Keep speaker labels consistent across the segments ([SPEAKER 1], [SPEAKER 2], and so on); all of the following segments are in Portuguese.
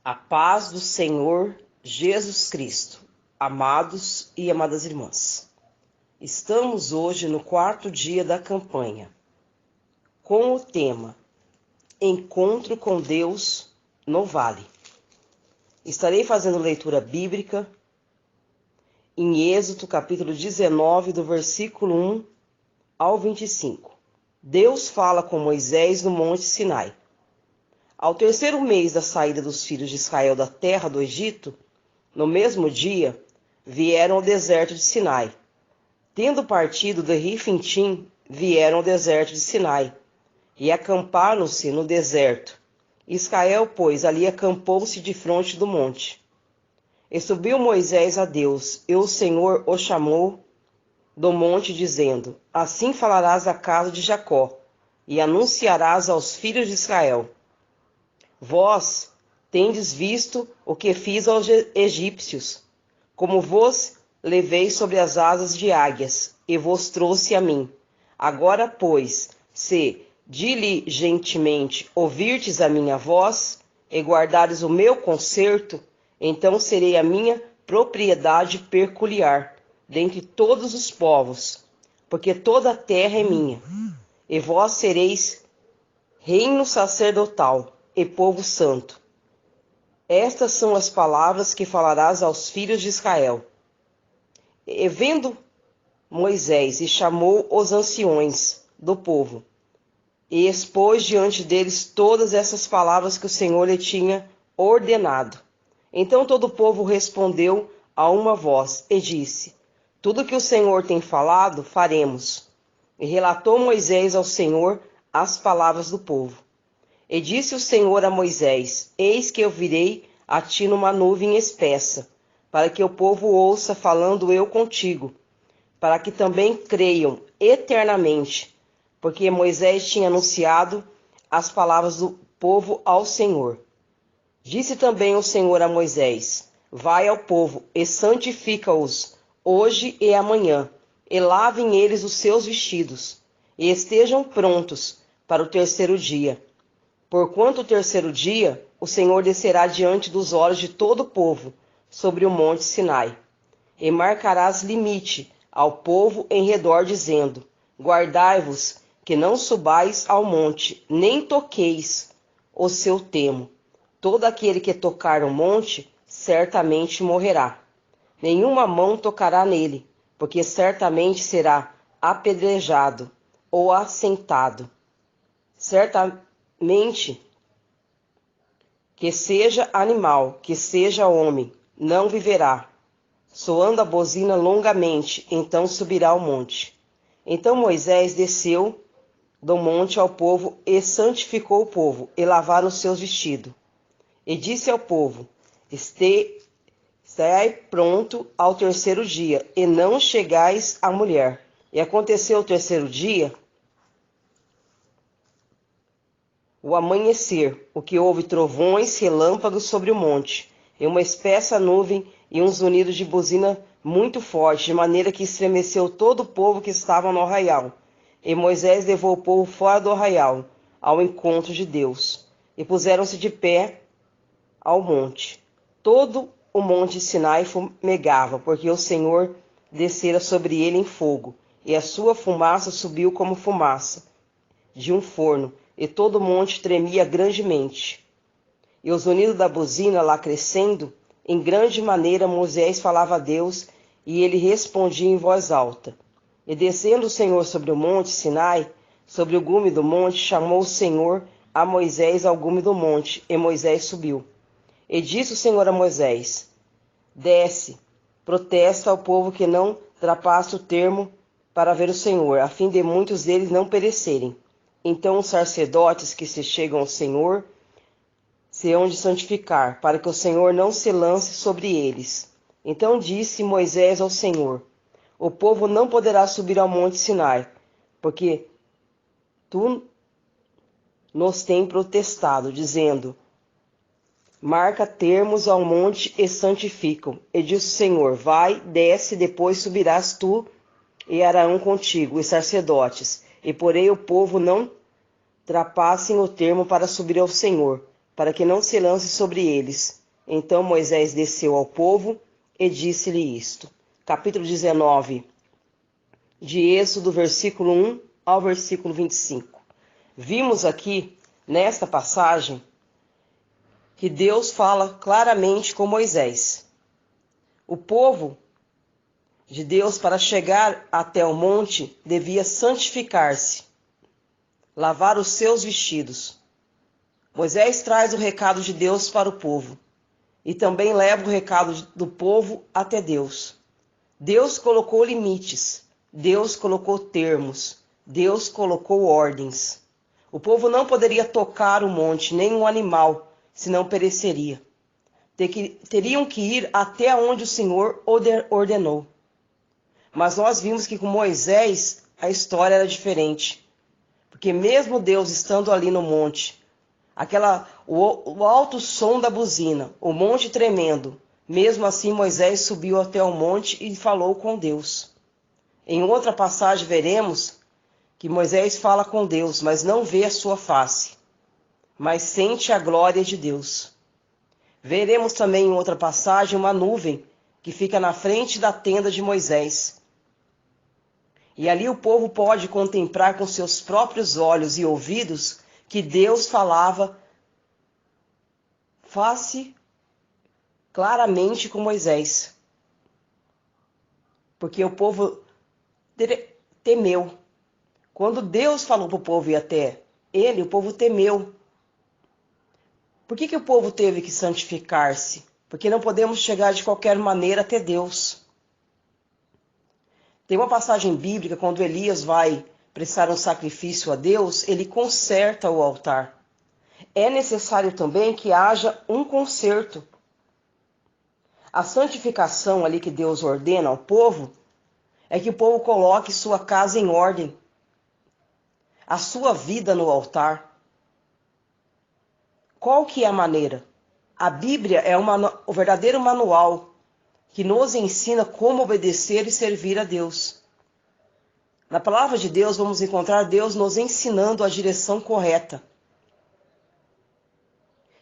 [SPEAKER 1] A paz do Senhor Jesus Cristo, amados e amadas irmãs. Estamos hoje no 4º dia da campanha, com o tema Encontro com Deus no Vale. Estarei fazendo leitura bíblica em Êxodo, capítulo 19, do versículo 1 ao 25. Deus fala com Moisés no Monte Sinai. Ao 3º mês da saída dos filhos de Israel da terra do Egito, no mesmo dia, vieram ao deserto de Sinai. Tendo partido de Rifitim, vieram ao deserto de Sinai, e acamparam-se no deserto. Israel, pois, ali acampou-se defronte do monte. E subiu Moisés a Deus, e o Senhor o chamou do monte, dizendo: Assim falarás à casa de Jacó, e anunciarás aos filhos de Israel: Vós tendes visto o que fiz aos egípcios, como vos levei sobre as asas de águias, e vos trouxe a mim. Agora, pois, se diligentemente ouvirdes a minha voz, e guardares o meu concerto, então serei a minha propriedade peculiar dentre todos os povos, porque toda a terra é minha, e vós sereis reino sacerdotal e povo santo. Estas são as palavras que falarás aos filhos de Israel. E vendo Moisés, e chamou os anciões do povo, e expôs diante deles todas essas palavras que o Senhor lhe tinha ordenado. Então todo o povo respondeu a uma voz, e disse: Tudo que o Senhor tem falado, faremos. E relatou Moisés ao Senhor as palavras do povo. E disse o Senhor a Moisés: Eis que eu virei a ti numa nuvem espessa, para que o povo ouça falando eu contigo, para que também creiam eternamente, porque Moisés tinha anunciado as palavras do povo ao Senhor. Disse também o Senhor a Moisés: Vai ao povo e santifica-os hoje e amanhã, e lavem eles os seus vestidos, e estejam prontos para o 3º dia. Porquanto o 3º dia, o Senhor descerá diante dos olhos de todo o povo sobre o monte Sinai. E marcarás limite ao povo em redor, dizendo: Guardai-vos, que não subais ao monte, nem toqueis o seu temo. Todo aquele que tocar no monte, certamente morrerá. Nenhuma mão tocará nele, porque certamente será apedrejado ou assentado. Certamente, que seja animal, que seja homem, não viverá. Soando a bozina longamente, então subirá ao monte. Então Moisés desceu do monte ao povo e santificou o povo, e lavaram os seus vestidos. E disse ao povo: Estai pronto ao 3º dia, e não chegais à mulher. E aconteceu o 3º dia, o amanhecer, o que houve trovões, relâmpagos sobre o monte, e uma espessa nuvem e uns zunidos de buzina muito forte, de maneira que estremeceu todo o povo que estava no arraial. E Moisés levou o povo fora do arraial, ao encontro de Deus, e puseram-se de pé ao monte. Todo o monte Sinai fumegava, porque o Senhor descera sobre ele em fogo, e a sua fumaça subiu como fumaça de um forno, e todo o monte tremia grandemente. E o zunido da buzina lá crescendo, em grande maneira Moisés falava a Deus, e ele respondia em voz alta. E descendo o Senhor sobre o monte Sinai, sobre o gume do monte, chamou o Senhor a Moisés ao gume do monte, e Moisés subiu. E disse o Senhor a Moisés: Desce, protesta ao povo que não ultrapasse o termo para ver o Senhor, a fim de muitos deles não perecerem. Então os sacerdotes que se chegam ao Senhor se hão de santificar, para que o Senhor não se lance sobre eles. Então disse Moisés ao Senhor: O povo não poderá subir ao monte Sinai, porque tu nos tens protestado, dizendo: Marca termos ao monte e santificam. E disse o Senhor: Vai, desce, depois subirás tu e Arão contigo, os sacerdotes, e porém o povo não trapassem o termo para subir ao Senhor, para que não se lance sobre eles. Então Moisés desceu ao povo e disse-lhe isto. Capítulo 19 de Êxodo, versículo 1 ao versículo 25. Vimos aqui, nesta passagem, que Deus fala claramente com Moisés. O povo de Deus, para chegar até o monte, devia santificar-se, lavar os seus vestidos. Moisés traz o recado de Deus para o povo e também leva o recado do povo até Deus. Deus colocou limites, Deus colocou termos, Deus colocou ordens. O povo não poderia tocar o monte, nem um animal, senão pereceria. Teriam que ir até onde o Senhor ordenou. Mas nós vimos que com Moisés a história era diferente. Porque mesmo Deus estando ali no monte, o alto som da buzina, o monte tremendo, mesmo assim Moisés subiu até o monte e falou com Deus. Em outra passagem veremos que Moisés fala com Deus, mas não vê a sua face, mas sente a glória de Deus. Veremos também em outra passagem uma nuvem que fica na frente da tenda de Moisés. E ali o povo pode contemplar com seus próprios olhos e ouvidos que Deus falava claramente com Moisés. Porque o povo temeu. Quando Deus falou para o povo ir até ele, o povo temeu. Por que o povo teve que santificar-se? Porque não podemos chegar de qualquer maneira até Deus. Tem uma passagem bíblica, quando Elias vai prestar um sacrifício a Deus, ele conserta o altar. É necessário também que haja um conserto. A santificação ali que Deus ordena ao povo é que o povo coloque sua casa em ordem, a sua vida no altar. Qual que é a maneira? A Bíblia é o verdadeiro manual que nos ensina como obedecer e servir a Deus. Na palavra de Deus vamos encontrar Deus nos ensinando a direção correta.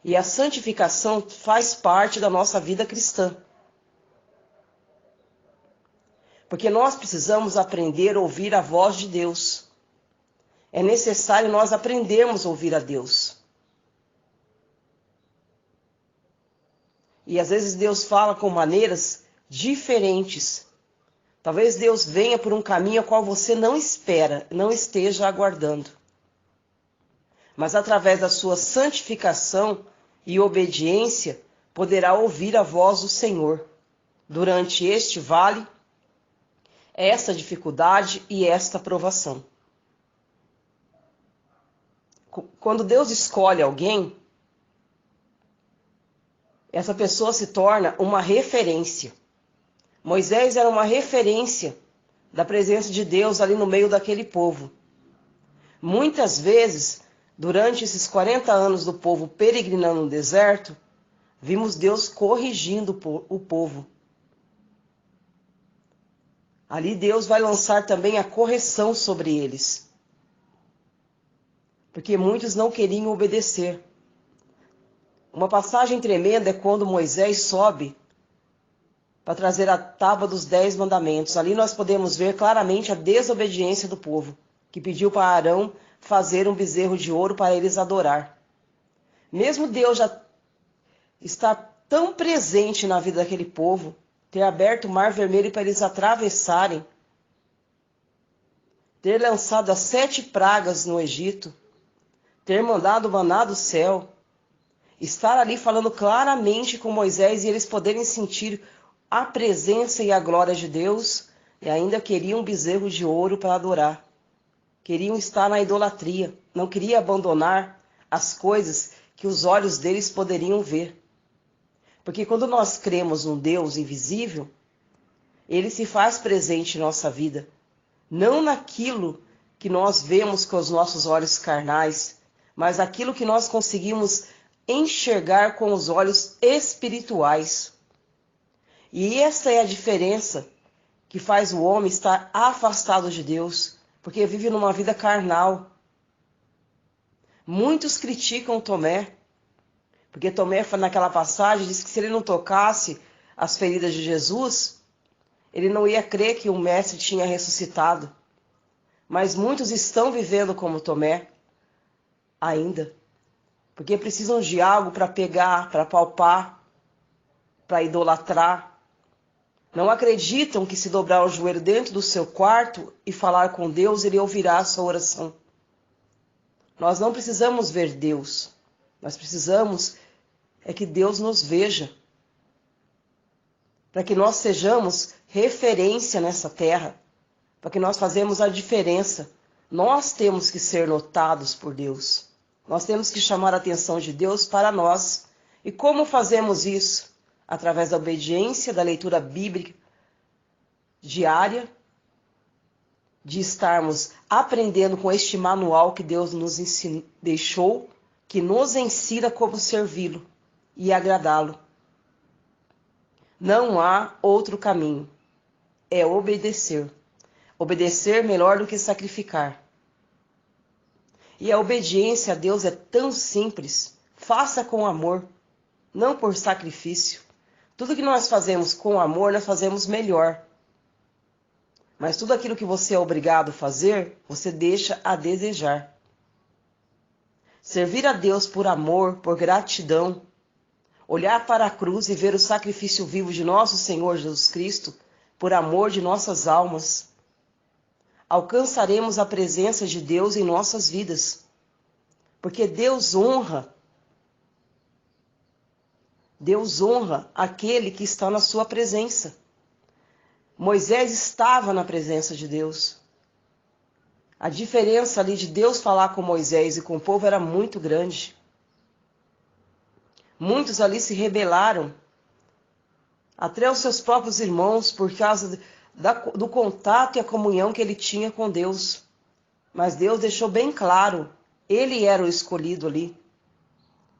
[SPEAKER 1] E a santificação faz parte da nossa vida cristã. Porque nós precisamos aprender a ouvir a voz de Deus. É necessário nós aprendermos a ouvir a Deus. E às vezes Deus fala com maneiras diferentes. Talvez Deus venha por um caminho ao qual você não espera, não esteja aguardando. Mas através da sua santificação e obediência, poderá ouvir a voz do Senhor durante este vale, esta dificuldade e esta provação. Quando Deus escolhe alguém, essa pessoa se torna uma referência. Moisés era uma referência da presença de Deus ali no meio daquele povo. Muitas vezes, durante esses 40 anos do povo peregrinando no deserto, vimos Deus corrigindo o povo. Ali Deus vai lançar também a correção sobre eles. Porque muitos não queriam obedecer. Uma passagem tremenda é quando Moisés sobe para trazer a tábua dos 10 mandamentos. Ali nós podemos ver claramente a desobediência do povo, que pediu para Arão fazer um bezerro de ouro para eles adorar. Mesmo Deus já estar tão presente na vida daquele povo, ter aberto o Mar Vermelho para eles atravessarem, ter lançado as 7 pragas no Egito, ter mandado o maná do céu, estar ali falando claramente com Moisés e eles poderem sentir a presença e a glória de Deus, e ainda queriam um bezerro de ouro para adorar. Queriam estar na idolatria, não queriam abandonar as coisas que os olhos deles poderiam ver. Porque quando nós cremos num Deus invisível, ele se faz presente em nossa vida, não naquilo que nós vemos com os nossos olhos carnais, mas aquilo que nós conseguimos enxergar com os olhos espirituais. E essa é a diferença que faz o homem estar afastado de Deus, porque vive numa vida carnal. Muitos criticam Tomé. Porque Tomé, naquela passagem, diz que se ele não tocasse as feridas de Jesus, ele não ia crer que o Mestre tinha ressuscitado. Mas muitos estão vivendo como Tomé ainda, porque precisam de algo para pegar, para palpar, para idolatrar. Não acreditam que se dobrar o joelho dentro do seu quarto e falar com Deus, Ele ouvirá a sua oração. Nós não precisamos ver Deus, nós precisamos que Deus nos veja, para que nós sejamos referência nessa terra, para que nós fazemos a diferença. Nós temos que ser notados por Deus. Nós temos que chamar a atenção de Deus para nós. E como fazemos isso? Através da obediência, da leitura bíblica diária, de estarmos aprendendo com este manual que Deus nos deixou, que nos ensina como servi-lo e agradá-lo. Não há outro caminho. É obedecer. Obedecer melhor do que sacrificar. E a obediência a Deus é tão simples. Faça com amor, não por sacrifício. Tudo que nós fazemos com amor, nós fazemos melhor. Mas tudo aquilo que você é obrigado a fazer, você deixa a desejar. Servir a Deus por amor, por gratidão, olhar para a cruz e ver o sacrifício vivo de nosso Senhor Jesus Cristo, por amor de nossas almas, alcançaremos a presença de Deus em nossas vidas. Porque Deus honra aquele que está na sua presença. Moisés estava na presença de Deus. A diferença ali de Deus falar com Moisés e com o povo era muito grande. Muitos ali se rebelaram, até os seus próprios irmãos, por causa do contato e a comunhão que ele tinha com Deus. Mas Deus deixou bem claro, ele era o escolhido ali,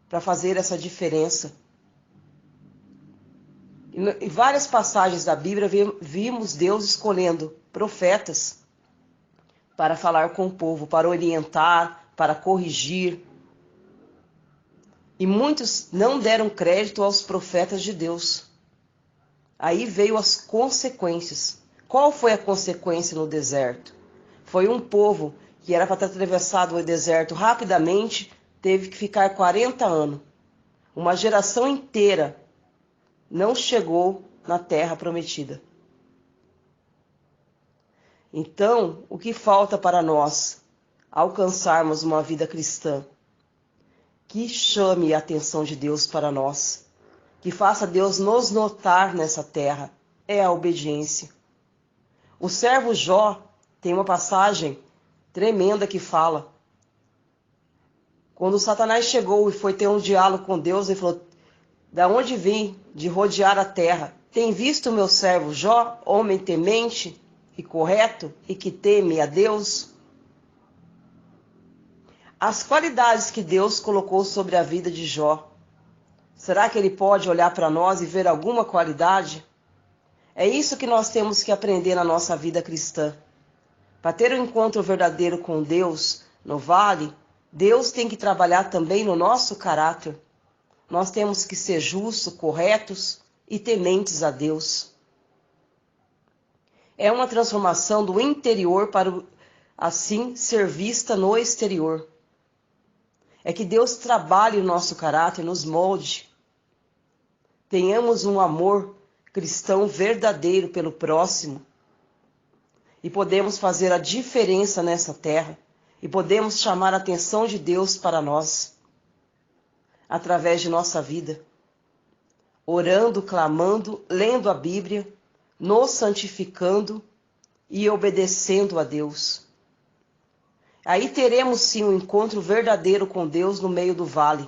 [SPEAKER 1] para fazer essa diferença. Em várias passagens da Bíblia, vimos Deus escolhendo profetas para falar com o povo, para orientar, para corrigir. E muitos não deram crédito aos profetas de Deus. Aí veio as consequências. Qual foi a consequência no deserto? Foi um povo que era para ter atravessado o deserto rapidamente, teve que ficar 40 anos. Uma geração inteira não chegou na terra prometida. Então, o que falta para nós alcançarmos uma vida cristã? Que chame a atenção de Deus para nós, que faça Deus nos notar nessa terra, é a obediência. O servo Jó tem uma passagem tremenda que fala. Quando Satanás chegou e foi ter um diálogo com Deus, ele falou: da onde vim de rodear a terra? Tem visto o meu servo Jó, homem temente e correto e que teme a Deus? As qualidades que Deus colocou sobre a vida de Jó, será que ele pode olhar para nós e ver alguma qualidade? É isso que nós temos que aprender na nossa vida cristã. Para ter um encontro verdadeiro com Deus no vale, Deus tem que trabalhar também no nosso caráter. Nós temos que ser justos, corretos e tementes a Deus. É uma transformação do interior para, assim, ser vista no exterior. É que Deus trabalhe o nosso caráter, nos molde. Tenhamos um amor cristão verdadeiro pelo próximo. E podemos fazer a diferença nessa terra. E podemos chamar a atenção de Deus para nós. Através de nossa vida. Orando, clamando, lendo a Bíblia, nos santificando e obedecendo a Deus. Aí teremos sim um encontro verdadeiro com Deus no meio do vale.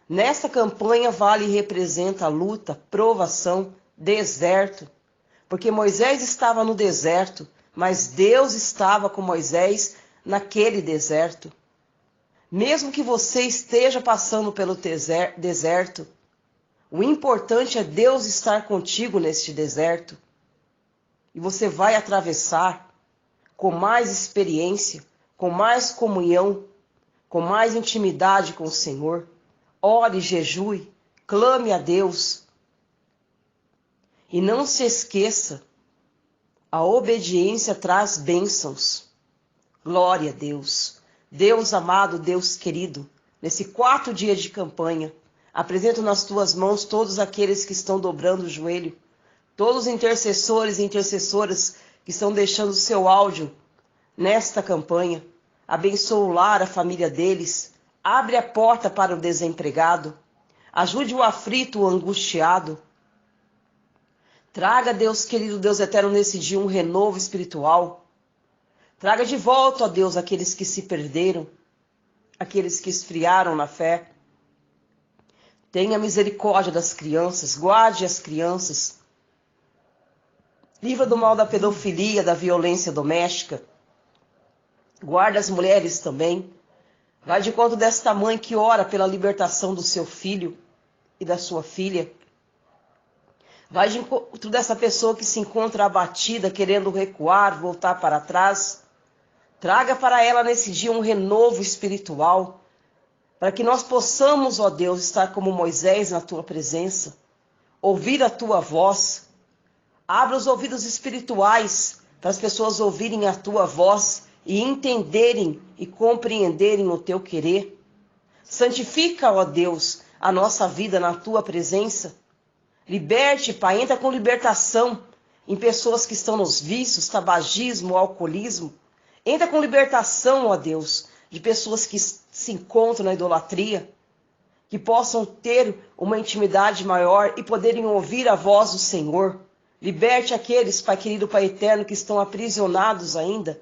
[SPEAKER 1] Nessa campanha, vale representa luta, provação, deserto. Porque Moisés estava no deserto, mas Deus estava com Moisés naquele deserto. Mesmo que você esteja passando pelo deserto, o importante é Deus estar contigo neste deserto. E você vai atravessar com mais experiência, com mais comunhão, com mais intimidade com o Senhor. ore, jejue, clame a Deus. E não se esqueça, a obediência traz bênçãos. Glória a Deus. Deus amado, Deus querido, nesse 4 dias de campanha, apresento nas tuas mãos todos aqueles que estão dobrando o joelho, todos os intercessores e intercessoras que estão deixando o seu áudio nesta campanha. Abençoa o lar, a família deles. Abre a porta para o desempregado. Ajude o aflito, o angustiado. Traga, Deus querido, Deus eterno, nesse dia um renovo espiritual. Traga de volta, ó Deus, aqueles que se perderam, aqueles que esfriaram na fé. Tenha misericórdia das crianças, guarde as crianças. Livra do mal da pedofilia, da violência doméstica. Guarda as mulheres também. Vai de encontro desta mãe que ora pela libertação do seu filho e da sua filha. Vai de encontro dessa pessoa que se encontra abatida, querendo recuar, voltar para trás. Traga para ela nesse dia um renovo espiritual, para que nós possamos, ó Deus, estar como Moisés na tua presença, ouvir a tua voz. Abra os ouvidos espirituais para as pessoas ouvirem a tua voz e entenderem e compreenderem o teu querer. Santifica, ó Deus, a nossa vida na tua presença. Liberte, Pai, entra com libertação em pessoas que estão nos vícios, tabagismo, alcoolismo. Entra com libertação, ó Deus, de pessoas que se encontram na idolatria, que possam ter uma intimidade maior e poderem ouvir a voz do Senhor. Liberte aqueles, Pai querido, Pai eterno, que estão aprisionados ainda,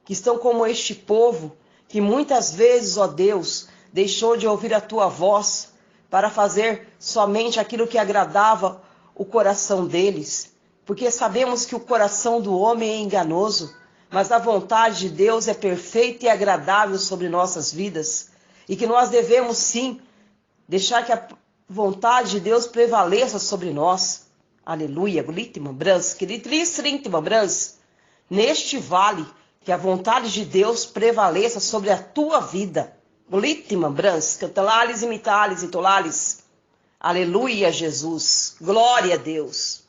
[SPEAKER 1] que estão como este povo, que muitas vezes, ó Deus, deixou de ouvir a tua voz para fazer somente aquilo que agradava o coração deles, porque sabemos que o coração do homem é enganoso, mas a vontade de Deus é perfeita e agradável sobre nossas vidas, e que nós devemos sim deixar que a vontade de Deus prevaleça sobre nós. Aleluia, neste vale, que a vontade de Deus prevaleça sobre a tua vida. Aleluia, Jesus. Glória a Deus.